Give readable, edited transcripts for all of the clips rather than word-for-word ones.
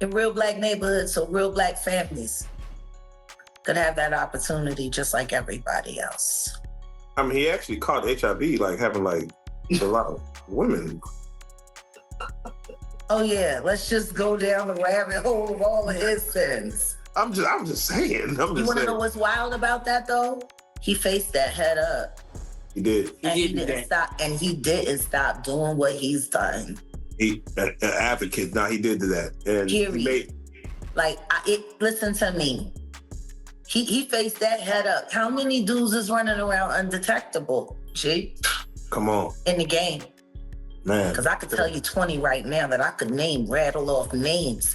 in real black neighborhoods, so real black families could have that opportunity just like everybody else. I mean, he actually caught HIV, like having like a lot of women. Oh yeah, let's just go down the rabbit hole of all of his sins. I'm just saying. You want to know what's wild about that though? He faced that head up. He did. And he didn't stop. And he didn't stop doing what he's done. He an advocate. Now he did that. And period. Listen to me. He faced that head up. How many dudes is running around undetectable? G. Come on. In the game. Man. Because I could tell you 20 right now that I could rattle off names.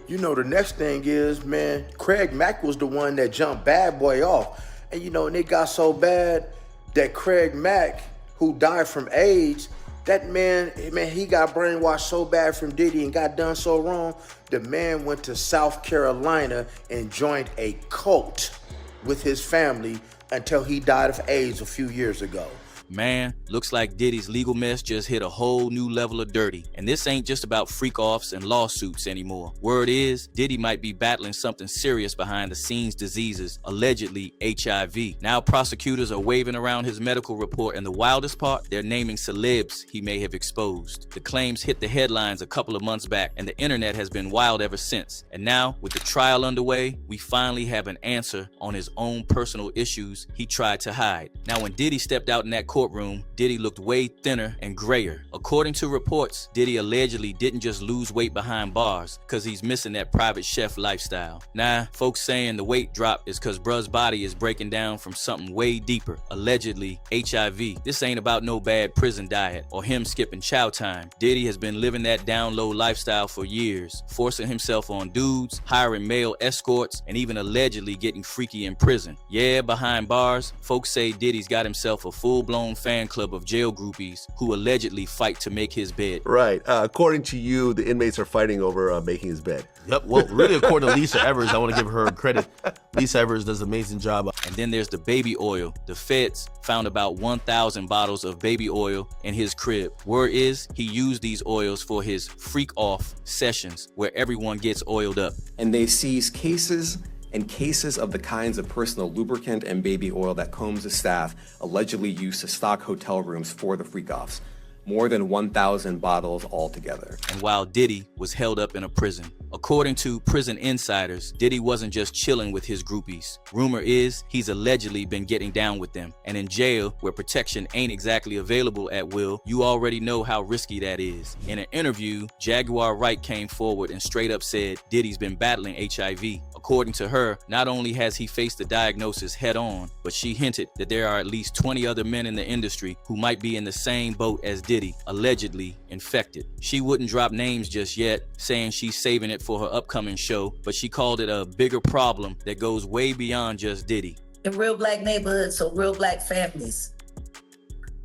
You know, the next thing is, man, Craig Mack was the one that jumped Bad Boy off. And, you know, and it got so bad that Craig Mack, who died from AIDS, that man, he got brainwashed so bad from Diddy and got done so wrong. The man went to South Carolina and joined a cult with his family until he died of AIDS a few years ago. Man, looks like Diddy's legal mess just hit a whole new level of dirty. And this ain't just about freak-offs and lawsuits anymore. Word is, Diddy might be battling something serious behind the scenes diseases, allegedly HIV. Now prosecutors are waving around his medical report, and the wildest part, they're naming celebs he may have exposed. The claims hit the headlines a couple of months back, and the internet has been wild ever since. And now, with the trial underway, we finally have an answer on his own personal issues he tried to hide. Now, when Diddy stepped out in that courtroom, Diddy looked way thinner and grayer. According to reports, Diddy allegedly didn't just lose weight behind bars because he's missing that private chef lifestyle. Nah, folks saying the weight drop is because bruh's body is breaking down from something way deeper, allegedly HIV. This ain't about no bad prison diet or him skipping chow time. Diddy has been living that down low lifestyle for years, forcing himself on dudes, hiring male escorts, and even allegedly getting freaky in prison. Yeah, behind bars, folks say Diddy's got himself a full-blown fan club of jail groupies who allegedly fight to make his bed. Right. According to you, the inmates are fighting over making his bed. Yep. Well, really, according to Lisa Evers, I want to give her credit. Lisa Evers does an amazing job. And then there's the baby oil. The feds found about 1,000 bottles of baby oil in his crib. Word is he used these oils for his freak-off sessions where everyone gets oiled up. And they seized cases and cases of the kinds of personal lubricant and baby oil that Combs' staff allegedly used to stock hotel rooms for the freak-offs. More than 1,000 bottles altogether. And while Diddy was held up in a prison, according to prison insiders, Diddy wasn't just chilling with his groupies. Rumor is he's allegedly been getting down with them. And in jail, where protection ain't exactly available at will, you already know how risky that is. In an interview, Jaguar Wright came forward and straight up said Diddy's been battling HIV. According to her, not only has he faced the diagnosis head on, but she hinted that there are at least 20 other men in the industry who might be in the same boat as Diddy, allegedly infected. She wouldn't drop names just yet, saying she's saving it for her upcoming show, but she called it a bigger problem that goes way beyond just Diddy. In real black neighborhoods, so real black families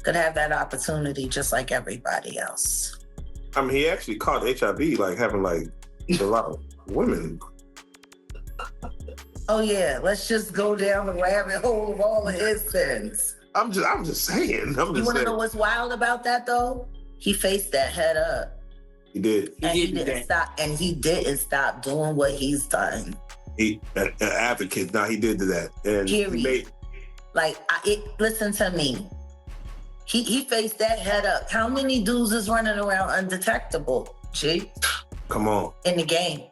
could have that opportunity just like everybody else. I mean, he actually caught HIV, like having like a lot of women. Oh yeah, let's just go down the rabbit hole of all of his sins. I'm just saying. You want to know what's wild about that though? He faced that head up. He did. And he didn't stop. And he didn't stop doing what he's done. He an advocate. Now he did that. And period. Listen to me. He faced that head up. How many dudes is running around undetectable? G. Come on. In the game.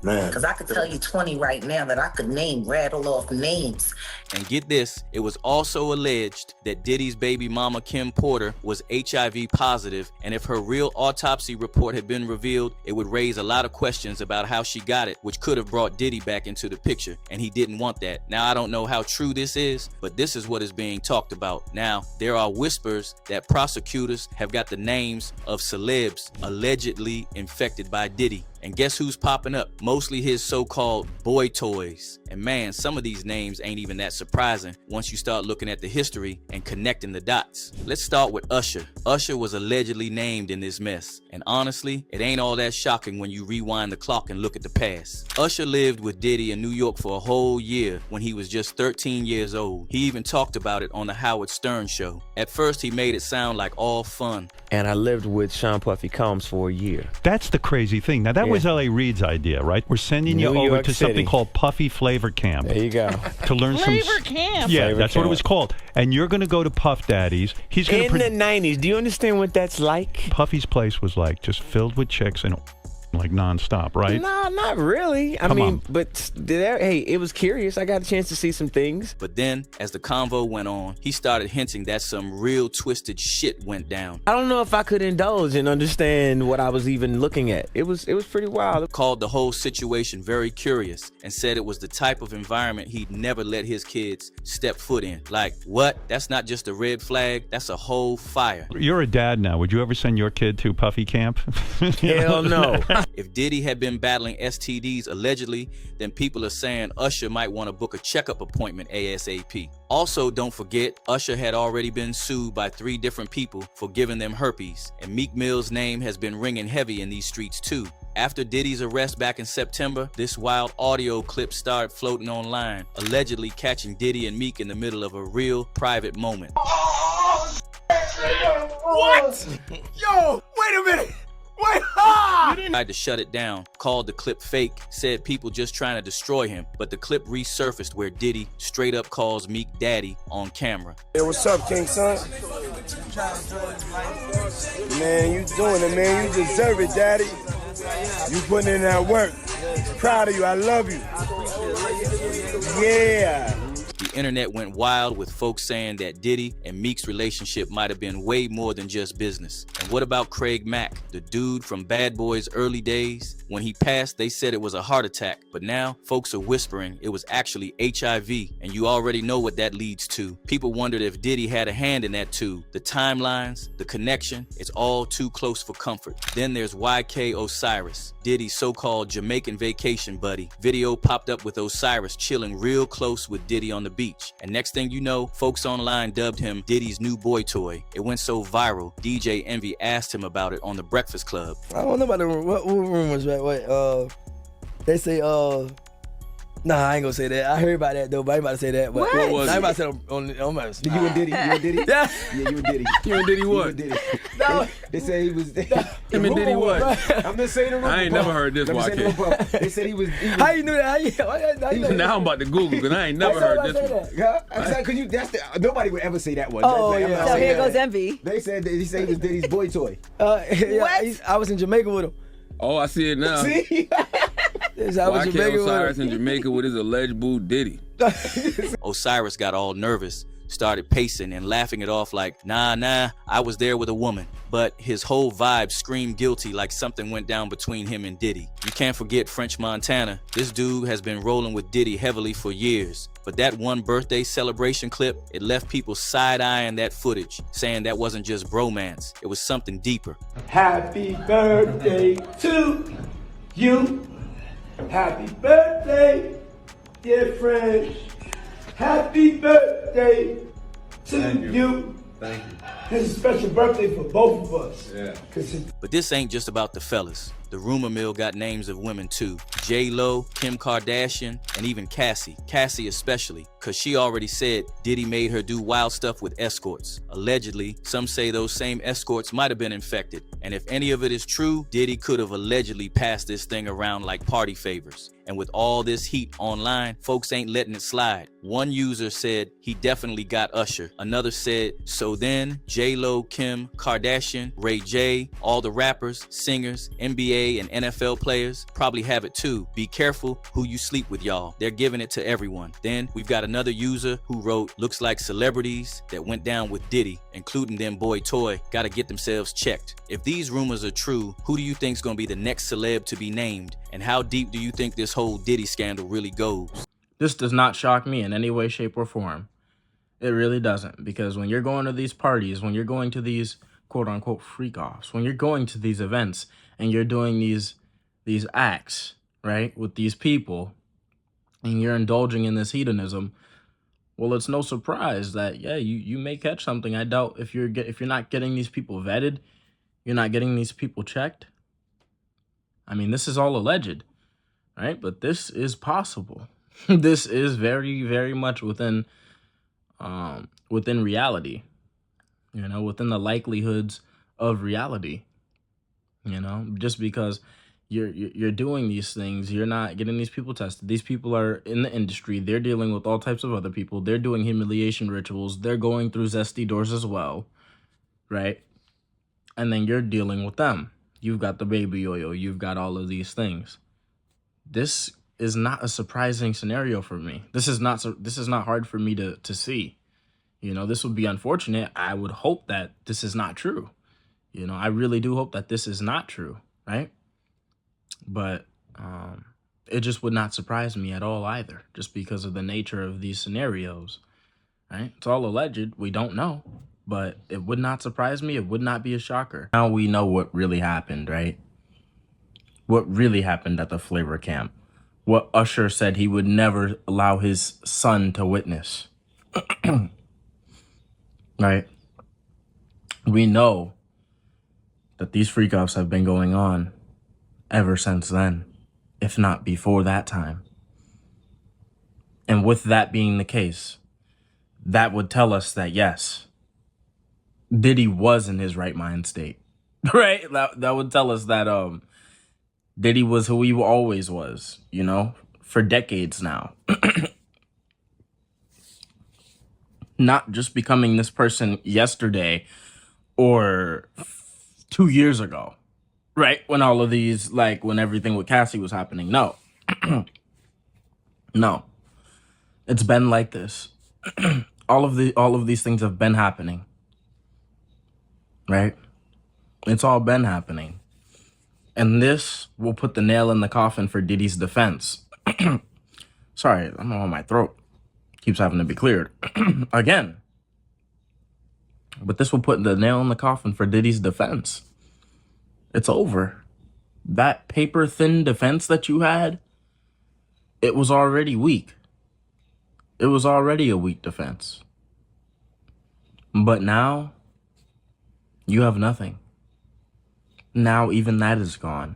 Man. Because I could tell you 20 right now that I could rattle off names. And get this, it was also alleged that Diddy's baby mama Kim Porter was HIV positive, and if her real autopsy report had been revealed, it would raise a lot of questions about how she got it, which could have brought Diddy back into the picture, and he didn't want that. Now, I don't know how true this is, but this is what is being talked about. Now, there are whispers that prosecutors have got the names of celebs allegedly infected by Diddy. And guess who's popping up? Mostly his so-called boy toys. And man, some of these names ain't even that surprising once you start looking at the history and connecting the dots. Let's start with Usher. Usher was allegedly named in this mess. And honestly, it ain't all that shocking when you rewind the clock and look at the past. Usher lived with Diddy in New York for a whole year when he was just 13 years old. He even talked about it on the Howard Stern show. At first, he made it sound like all fun. And I lived with Sean Puffy Combs for a year. That's the crazy thing. Now, that was L.A. Reid's idea, right? We're sending you New over York to something City. called Puffy Flavor Camp. There you go. To learn Flavor Camp. Yeah, Flavor that's what it Camp. was called. And you're going to go to Puff Daddy's. He's going In the 90s, do you understand what that's like? Puffy's place was like just filled with chicks and like nonstop, right? No, not really. I Come mean, on. but hey, it was curious. I got a chance to see some things. But then, as the convo went on, he started hinting that some real twisted shit went down. I don't know if I could indulge and understand what I was even looking at. It was pretty wild. Called the whole situation very curious and said it was the type of environment he'd never let his kids step foot in. Like, what? That's not just a red flag, that's a whole fire. You're a dad now. Would you ever send your kid to Puffy Camp? Hell no. If Diddy had been battling STDs allegedly, then people are saying Usher might want to book a checkup appointment ASAP. Also, don't forget, Usher had already been sued by 3 different people for giving them herpes, and Meek Mill's name has been ringing heavy in these streets too. After Diddy's arrest back in September, this wild audio clip started floating online, allegedly catching Diddy and Meek in the middle of a real private moment. What? Yo, wait a minute. Wait, Tried to shut it down, called the clip fake, said people just trying to destroy him, but the clip resurfaced where Diddy straight up calls Meek daddy on camera. Hey, what's up, King Son? Man, you doing it, man. You deserve it, daddy. You putting in that work. Proud of you. I love you. Yeah. The internet went wild with folks saying that Diddy and Meek's relationship might have been way more than just business. And what about Craig Mack, the dude from Bad Boy's early days? When he passed, they said it was a heart attack, but now folks are whispering it was actually HIV, and you already know what that leads to. People wondered if Diddy had a hand in that too. The timelines, the connection, it's all too close for comfort. Then there's YK Osiris, Diddy's so-called Jamaican vacation buddy. Video popped up with Osiris chilling real close with Diddy on the beach. And next thing you know, folks online dubbed him Diddy's new boy toy. It went so viral, DJ Envy asked him about it on The Breakfast Club. I don't know about the what rumors, right? Wait, they say, nah, I ain't gonna say that. I heard about that though, but I ain't about to say that. But What was I ain't it? about to say it on my. You and Diddy? You and Diddy? Yeah. Yeah, you and Diddy. You and Diddy what? You and Diddy. No. They said he was. Him and Diddy what? I'm just saying the rumor. I ain't never heard this, YK. They said he was. How you knew that? How you know Now I'm about to Google because I ain't never heard this one. Yeah, because you. That's the. Nobody would ever say that one. Oh, I'm not yeah. So saying here that. goes Envy. They said that he said he was Diddy's boy toy. Yeah, I was in Jamaica with him. Oh, I see it now. See? Yes, I was in YK Jamaica Osiris with in him. Jamaica with his alleged boo Diddy. Osiris got all nervous, started pacing and laughing it off like, nah, I was there with a woman. But his whole vibe screamed guilty like something went down between him and Diddy. You can't forget French Montana. This dude has been rolling with Diddy heavily for years. But that one birthday celebration clip, it left people side-eyeing that footage, saying that wasn't just bromance, it was something deeper. Happy birthday to you. Happy birthday, dear French. Happy birthday to you. Thank you. It's a special birthday for both of us. Yeah. But this ain't just about the fellas. The rumor mill got names of women too. J-Lo, Kim Kardashian, and even Cassie. Cassie especially, cause she already said Diddy made her do wild stuff with escorts. Allegedly, some say those same escorts might have been infected. And if any of it is true, Diddy could have allegedly passed this thing around like party favors. And with all this heat online, folks ain't letting it slide. One user said he definitely got Usher. Another said, so then J-Lo, Kim, Kardashian, Ray J, all the rappers, singers, NBA and NFL players probably have it too. Be careful who you sleep with, y'all. They're giving it to everyone. Then we've got another user who wrote, looks like celebrities that went down with Diddy, including them boy toy, gotta get themselves checked. If these rumors are true, who do you think's gonna be the next celeb to be named? And how deep do you think this whole Diddy scandal really goes? This does not shock me in any way, shape, or form. It really doesn't, because when you're going to these parties, when you're going to these quote-unquote freak-offs, when you're going to these events and you're doing these acts, right, with these people, and you're indulging in this hedonism, well, it's no surprise that, yeah, you may catch something. I doubt if you're not getting these people vetted, you're not getting these people checked. I mean, this is all alleged, right? But this is possible. This is very, very much within reality, you know, within the likelihoods of reality, you know, just because You're doing these things. You're not getting these people tested. These people are in the industry. They're dealing with all types of other people. They're doing humiliation rituals. They're going through zesty doors as well, right? And then you're dealing with them. You've got the baby oil. You've got all of these things. This is not a surprising scenario for me. This is not hard for me to see. You know, this would be unfortunate. I would hope that this is not true. You know, I really do hope that this is not true, right? But it just would not surprise me at all either, just because of the nature of these scenarios, right? It's all alleged. We don't know, but it would not surprise me. It would not be a shocker. Now we know what really happened, right? What really happened at the Flavor Camp. What Usher said he would never allow his son to witness. Right? We know that these freak-offs have been going on ever since then, if not before that time. And with that being the case, that would tell us that, yes, Diddy was in his right mind state, right? That would tell us that Diddy was who he always was, you know, for decades now. Not just becoming this person yesterday or 2 years ago, right? When all of these, like when everything with Cassie was happening. No. No. It's been like this. all of these things have been happening. Right? It's all been happening. And this will put the nail in the coffin for Diddy's defense. Sorry, I'm on my throat. Keeps having to be cleared. Again. But this will put the nail in the coffin for Diddy's defense. It's over. That paper-thin defense that you had, it was already weak. It was already a weak defense. But now, you have nothing. Now even that is gone.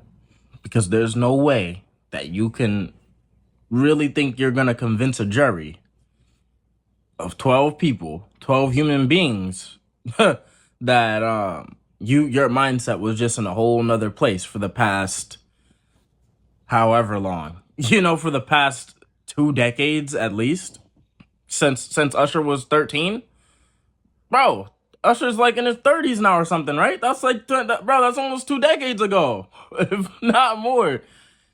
Because there's no way that you can really think you're going to convince a jury of 12 people, 12 human beings, that your mindset was just in a whole nother place for the past however long. You know, for the past 2 decades at least. Since Usher was 13. Bro, Usher's like in his 30s now or something, right? That's like, bro, that's almost 2 decades ago, if not more.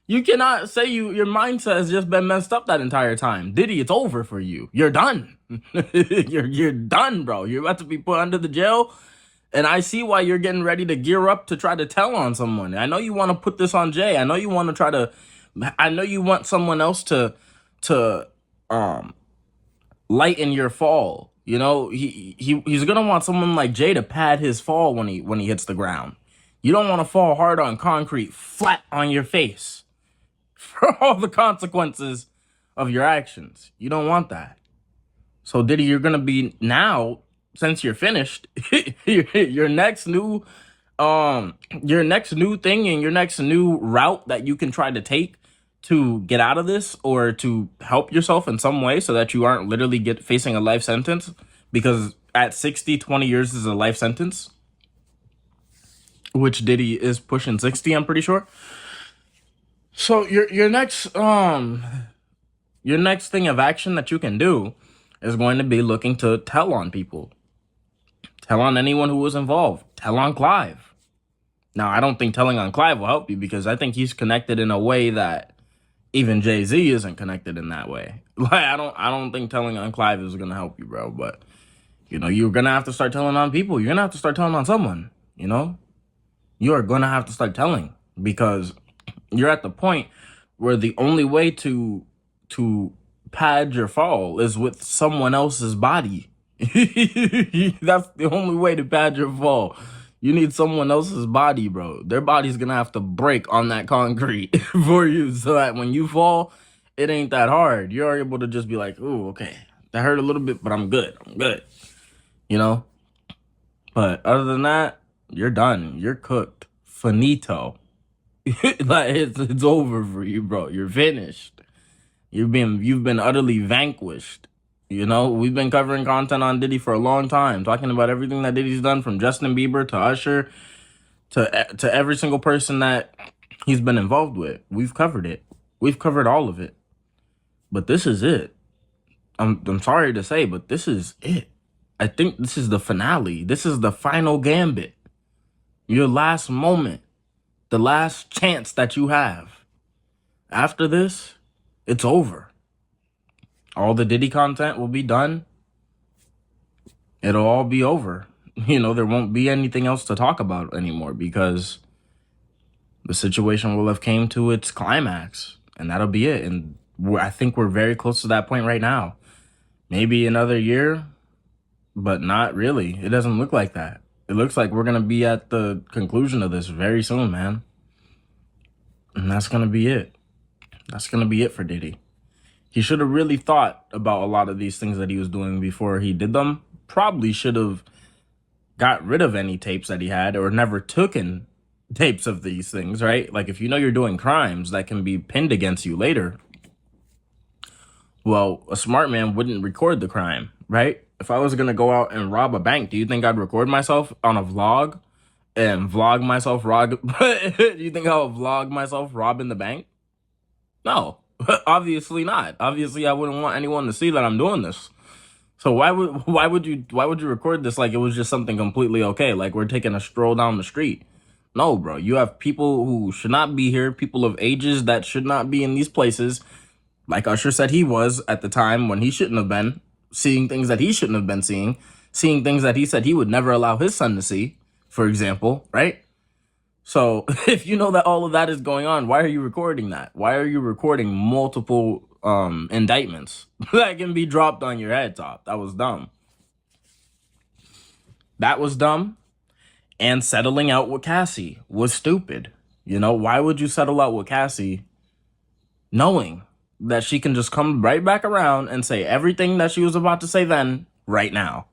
You cannot say your mindset has just been messed up that entire time. Diddy, it's over for you. You're done. you're done, bro. You're about to be put under the jail. And I see why you're getting ready to gear up to try to tell on someone. I know you want to put this on Jay. I know you want to try to, I know you want someone else to lighten your fall. You know, he's gonna want someone like Jay to pad his fall when he hits the ground. You don't want to fall hard on concrete, flat on your face for all the consequences of your actions. You don't want that. So Diddy, you're gonna be now, since you're finished, your next new thing and your next new route that you can try to take to get out of this or to help yourself in some way so that you aren't literally facing a life sentence, because at 60, 20 years is a life sentence, which Diddy is pushing 60, I'm pretty sure. So your next thing of action that you can do is going to be looking to tell on people. Tell on anyone who was involved. Tell on Clive. Now, I don't think telling on Clive will help you, because I think he's connected in a way that even Jay-Z isn't connected in that way. Like, I don't think telling on Clive is gonna help you, bro. But, you know, you're gonna have to start telling on people. You're gonna have to start telling on someone, you know? You are gonna have to start telling, because you're at the point where the only way to pad your fall is with someone else's body. That's the only way to pad your fall. You need someone else's body, bro. Their body's gonna have to break on that concrete for you, so that when you fall, it ain't that hard. You're able to just be like, ooh, okay, that hurt a little bit, but I'm good. You know? But other than that, you're done. You're cooked. Finito. Like, it's over for you, bro. You're finished. You've been utterly vanquished. You know, we've been covering content on Diddy for a long time, talking about everything that Diddy's done, from Justin Bieber to Usher to every single person that he's been involved with. We've covered it. We've covered all of it. But this is it. I'm sorry to say, but this is it. I think this is the finale. This is the final gambit. Your last moment. The last chance that you have. After this, it's over. All the Diddy content will be done. It'll all be over. You know, there won't be anything else to talk about anymore because the situation will have came to its climax, and that'll be it. And I think we're very close to that point right now. Maybe another year, but not really. It doesn't look like that. It looks like we're going to be at the conclusion of this very soon, man. And that's going to be it. That's going to be it for Diddy. He should have really thought about a lot of these things that he was doing before he did them. Probably should have got rid of any tapes that he had or never taken tapes of these things, right? Like if you know you're doing crimes that can be pinned against you later, well, a smart man wouldn't record the crime, right? If I was going to go out and rob a bank, do you think I'd record myself on a vlog and vlog myself do you think I would vlog myself robbing the bank? No, obviously not. Obviously, I wouldn't want anyone to see that I'm doing this. So why would you record this like it was just something completely okay, like we're taking a stroll down the street? No, bro. You have people who should not be here, people of ages that should not be in these places. Like Usher said he was at the time when he shouldn't have been, seeing things that he shouldn't have been seeing things that he said he would never allow his son to see, for example, right? So if you know that all of that is going on, why are you recording that? Why are you recording multiple indictments that can be dropped on your head top? That was dumb. That was dumb. And settling out with Cassie was stupid. You know, why would you settle out with Cassie knowing that she can just come right back around and say everything that she was about to say then, right now?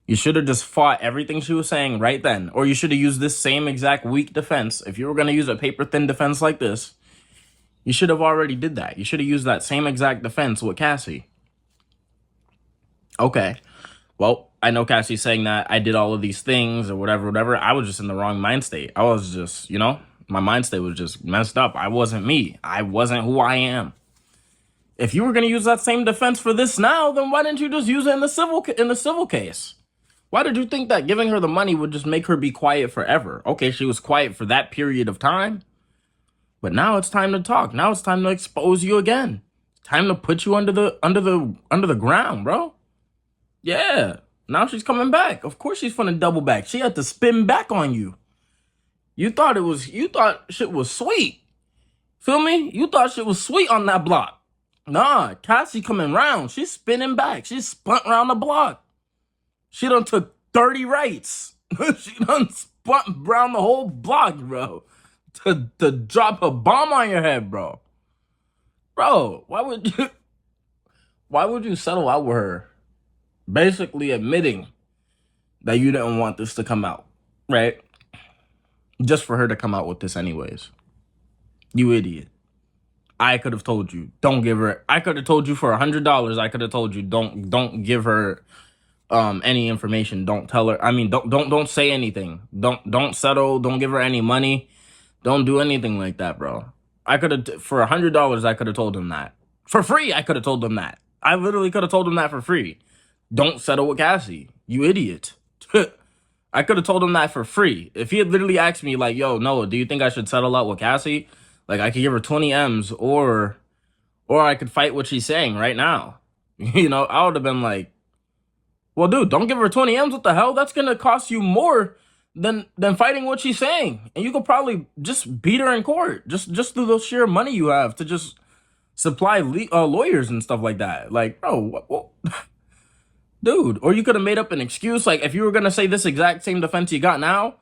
You should have just fought everything she was saying right then. Or you should have used this same exact weak defense. If you were going to use a paper-thin defense like this, you should have already did that. You should have used that same exact defense with Cassie. Okay. Well, I know Cassie's saying that I did all of these things or whatever. I was just in the wrong mind state. I was just, my mind state was just messed up. I wasn't me. I wasn't who I am. If you were going to use that same defense for this now, then why didn't you just use it in the civil case? Why did you think that giving her the money would just make her be quiet forever? Okay, she was quiet for that period of time. But now it's time to talk. Now it's time to expose you again. It's time to put you under the ground, bro. Yeah. Now she's coming back. Of course she's finna double back. She had to spin back on you. You thought shit was sweet. Feel me? You thought shit was sweet on that block. Nah, Cassie coming round. She's spinning back. She spun around the block. She done took 30 rights. She done spun around the whole block, bro. To drop a bomb on your head, bro. Bro, why would you settle out with her? Basically admitting that you didn't want this to come out, right? Just for her to come out with this anyways. You idiot. I could have told you, don't give her. I could have told you for $100. I could have told you, don't give her any information. Don't tell her. I mean, don't say anything. Don't settle. Don't give her any money. Don't do anything like that, bro. I could have, for $100, I could have told him that. For free, I could have told him that. I literally could have told him that for free. Don't settle with Cassie, you idiot. I could have told him that for free. If he had literally asked me, like, yo, Noah, do you think I should settle out with Cassie? Like, I could give her 20 M's or I could fight what she's saying right now. I would have been like, well, dude, don't give her 20 M's. What the hell? That's going to cost you more than fighting what she's saying. And you could probably just beat her in court. Just through the sheer money you have to just supply lawyers and stuff like that. Like, bro, what? Dude, or you could have made up an excuse. Like, if you were going to say this exact same defense you got now,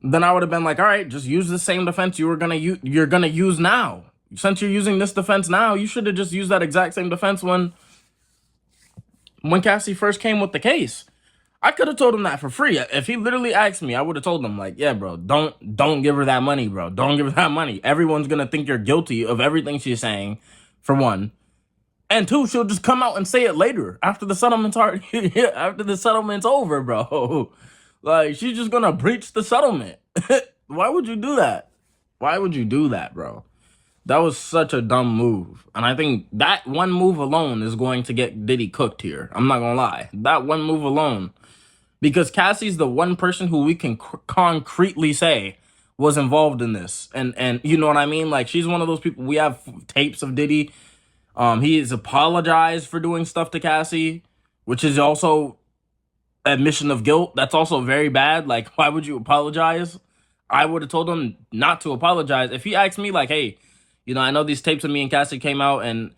then I would have been like, all right, just use the same defense you're going to use now. Since you're using this defense now, you should have just used that exact same defense when Cassie first came with the case. I could have told him that for free. If he literally asked me, I would have told him, like, yeah, bro, don't give her that money, bro. Don't give her that money. Everyone's going to think you're guilty of everything she's saying, for one. And two, she'll just come out and say it later after the settlement's after the settlement's over, bro. Like, she's just gonna breach the settlement. Why would you do that? Why would you do that, bro? That was such a dumb move. And I think that one move alone is going to get Diddy cooked here. I'm not gonna lie. That one move alone. Because Cassie's the one person who we can concretely say was involved in this. And you know what I mean? Like, she's one of those people. We have tapes of Diddy. He has apologized for doing stuff to Cassie, which is also admission of guilt. That's also very bad. Like, why would you apologize? I would have told him not to apologize. If he asked me, like, hey, you know, I know these tapes of me and Cassie came out and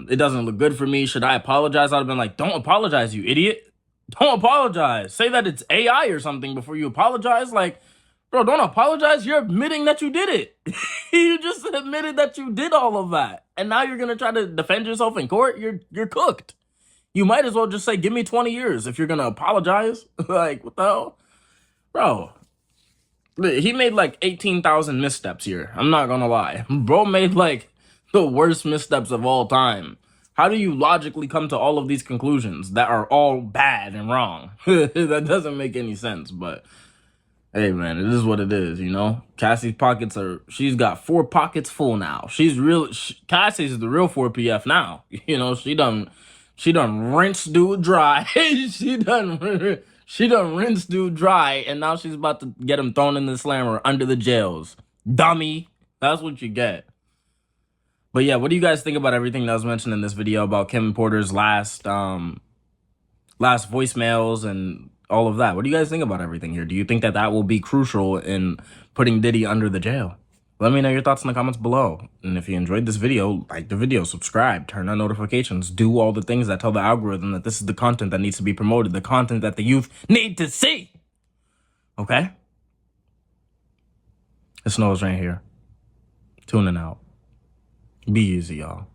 it doesn't look good for me. Should I apologize? I'd have been like, don't apologize, you idiot. Don't apologize. Say that it's AI or something before you apologize. Like, bro, don't apologize. You're admitting that you did it. You just admitted that you did all of that. And now you're going to try to defend yourself in court? You're cooked. You might as well just say, give me 20 years if you're going to apologize. Like, what the hell? Bro, he made like 18,000 missteps here. I'm not going to lie. Bro made like the worst missteps of all time. How do you logically come to all of these conclusions that are all bad and wrong? That doesn't make any sense, but hey, man, it is what it is, you know? Cassie's pockets she's got 4 pockets full now. Cassie's the real 4PF now. You know, she done rinsed dude dry. she done rinsed dude dry, and now she's about to get him thrown in the slammer under the jails. Dummy. That's what you get. But yeah, what do you guys think about everything that was mentioned in this video about Kim Porter's last voicemails and all of that? What do you guys think about everything here? Do you think that that will be crucial in putting Diddy under the jail? Let me know your thoughts in the comments below. And if you enjoyed this video, like the video, subscribe, turn on notifications, do all the things that tell the algorithm that this is the content that needs to be promoted, the content that the youth need to see. Okay? It snows right here. Tuning out. Be easy, y'all.